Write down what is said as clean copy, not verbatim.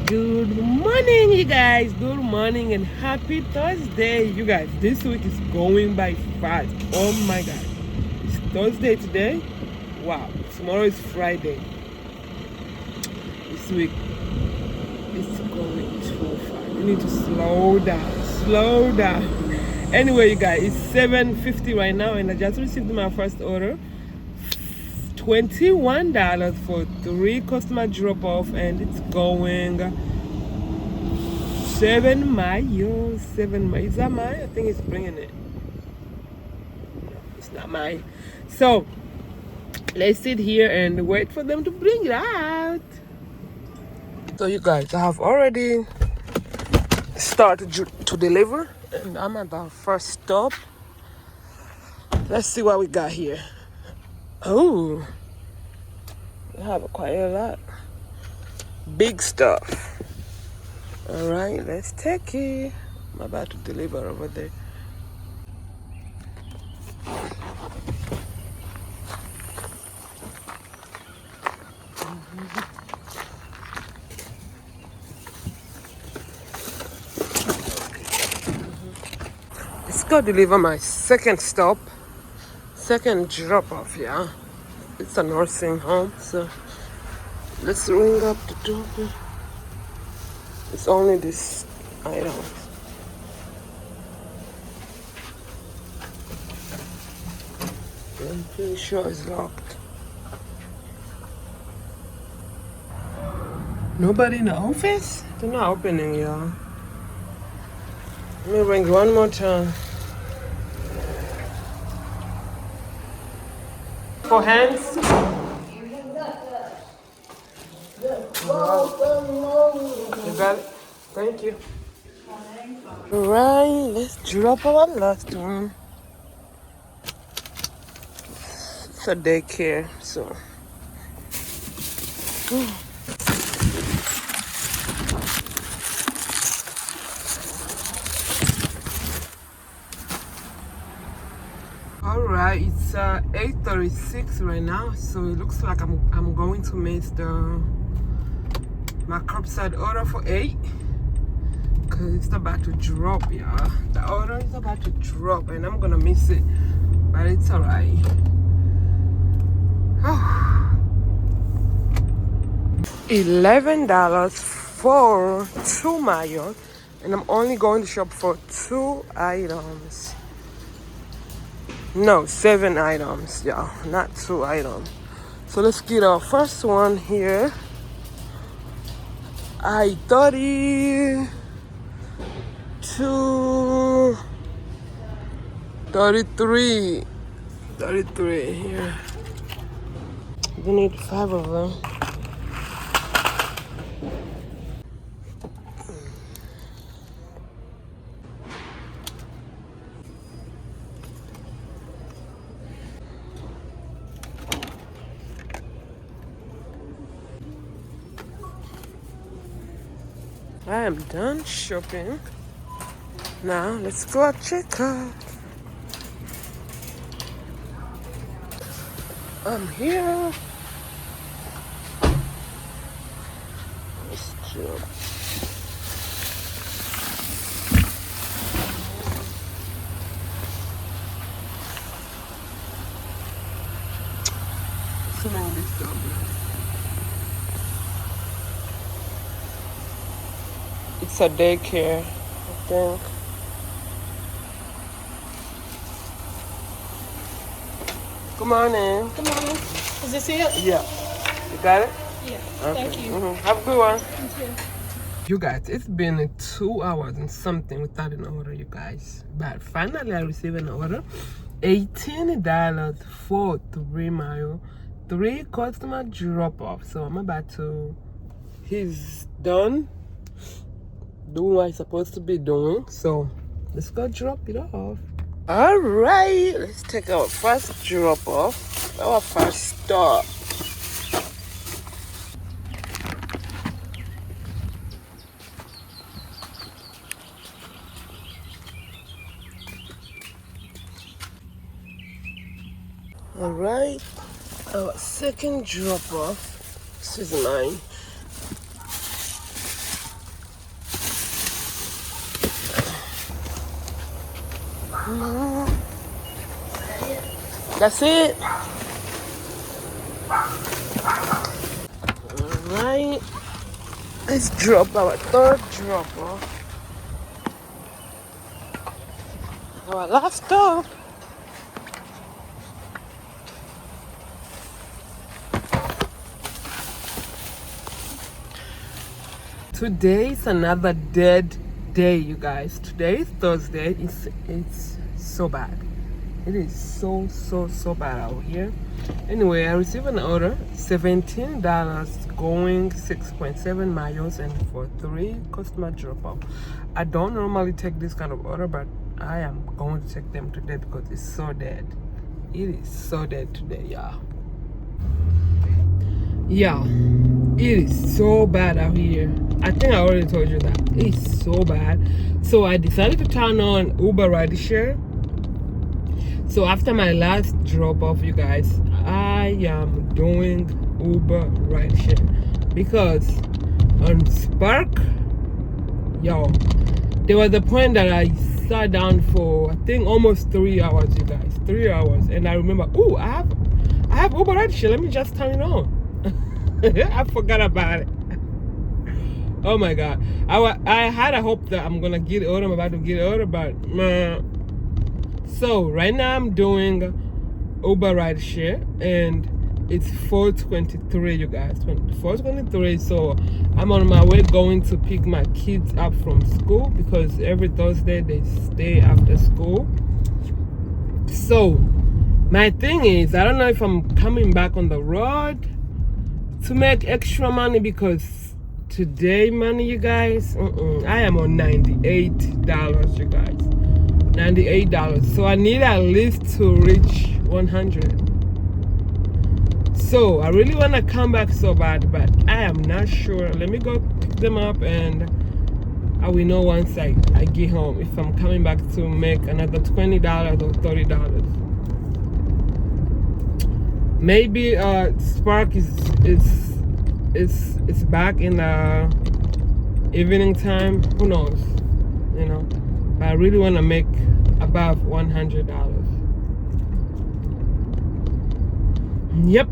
Good morning, you guys. Good morning and happy Thursday, you guys. This week is going by fast. Oh my god, it's Thursday today. Wow, tomorrow is Friday. This week is going too fast. You need to slow down, slow down. Anyway, you guys, it's 7:50 right now, and I just received my first order. $21 for 3 customer drop off, and it's going 7 miles. 7 miles. Is that mine? I think it's bringing it. No, it's not mine. So let's sit here and wait for them to bring it out. So you guys, I have already started to deliver, and I'm at the first stop. Let's see what we got here. Oh, we have quite a lot. Big stuff. All right, let's take it. I'm about to deliver over there. Let's go deliver my second stop. Second drop off, yeah. It's a nursing home, so let's ring up the door. It's only this item. I'm pretty sure it's locked. Nobody in the office? They're not opening, y'all. Let me ring one more time. For hands? You got it? Thank you. Alright, let's drop our last one. It's a daycare, so. Alright, it's 8:36 right now, so it looks like I'm going to miss my curbside order for 8, because it's about to drop, y'all. The order is about to drop and I'm gonna miss it, but it's alright. $11 for 2 miles, and I'm only going to shop for 2 items. No, 7 items, y'all, not 2 items. So let's get our first one here. I-32, 33 here. We need 5 of them. I am done shopping. Now let's go check out. I'm here. Let's jump. It's a daycare, I think. Good morning. Good morning. Is this it? Yeah. You got it? Yeah. Okay. Thank you. Have a good one. You too. You guys, it's been 2 hours and something without an order, you guys. But finally I received an order. $18 for 3 miles. 3 customer drop off. So I'm about to, he's done doing what he's supposed to be doing. So let's go drop it off. All right, let's take our first drop off, our first stop. All right, our second drop off. This is mine. That's it. Alright. Let's drop our third dropper. Our last stop. Today is another dead day, you guys. Today is Thursday. It's so bad. It is so bad out here. Anyway, I received an order, $17 going 6.7 miles and for 3 customer drop off. I don't normally take this kind of order, but I am going to take them today because it's so dead. It is so dead today, y'all. Yeah, it is so bad out here. I think I already told you that. It's so bad. So I decided to turn on Uber rideshare. So after my last drop off, you guys, I am doing Uber rideshare because on Spark, yo, there was a point that I sat down for I think almost 3 hours, you guys, 3 hours, and I remember, oh, I have Uber rideshare. Let me just turn it on. I forgot about it. Oh my god, I had a hope that I'm gonna get order. I'm about to get order, but so right now I'm doing Uber rideshare and it's 4:23, you guys. 4:23. So I'm on my way going to pick my kids up from school because every Thursday they stay after school. So my thing is, I don't know if I'm coming back on the road to make extra money because today money, you guys, I am on $98, you guys. $98. So I need at least to reach 100. So I really want to come back so bad, but I am not sure. Let me go pick them up and I will know once I get home if I'm coming back to make another $20 or $30. Maybe Spark is back in the evening time. Who knows? You know. But I really want to make above $100. Yep.